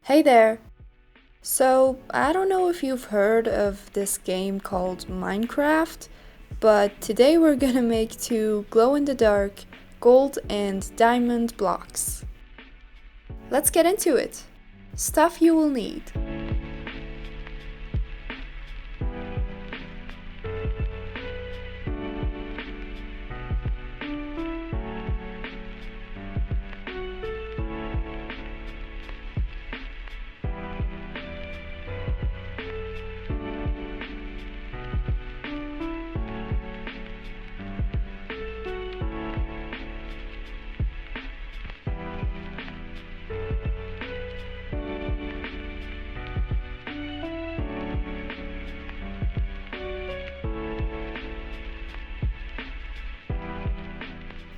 Hey there! So, I don't know if you've heard of this game called Minecraft, but today we're gonna make two glow-in-the-dark gold and diamond blocks. Let's get into it! Stuff you will need.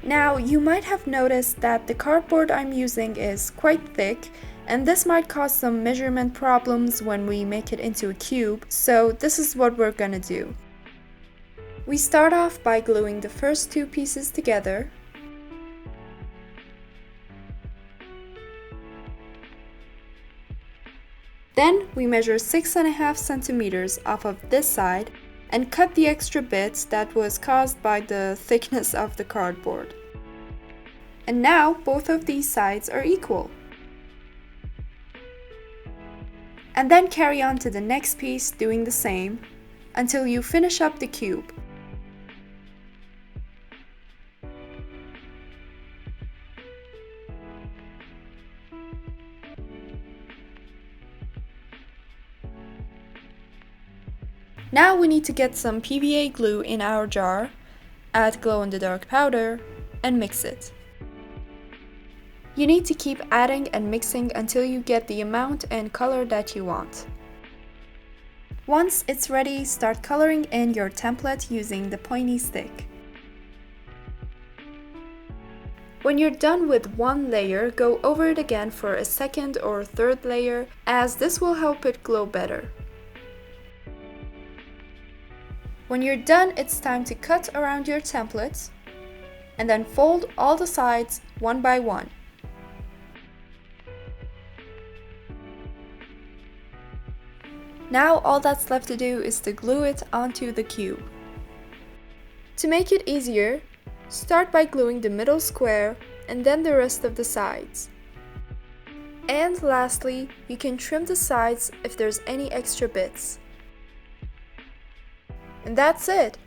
Now, you might have noticed that the cardboard I'm using is quite thick, and this might cause some measurement problems when we make it into a cube, so this is what we're gonna do. We start off by gluing the first two pieces together. Then we measure 6.5 centimeters off of this side and cut the extra bit that was caused by the thickness of the cardboard. And now both of these sides are equal. And then carry on to the next piece doing the same until you finish up the cube. Now we need to get some PVA glue in our jar, add glow-in-the-dark powder, and mix it. You need to keep adding and mixing until you get the amount and color that you want. Once it's ready, start coloring in your template using the pointy stick. When you're done with one layer, go over it again for a second or third layer, as this will help it glow better. When you're done, it's time to cut around your template and then fold all the sides one by one. Now all that's left to do is to glue it onto the cube. To make it easier, start by gluing the middle square and then the rest of the sides. And lastly, you can trim the sides if there's any extra bits. And that's it!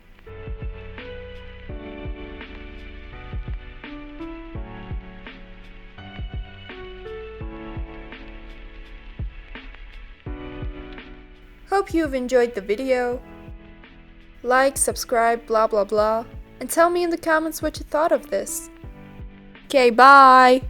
Hope you've enjoyed the video. Like, subscribe, blah blah blah, and tell me in the comments what you thought of this. Okay, bye!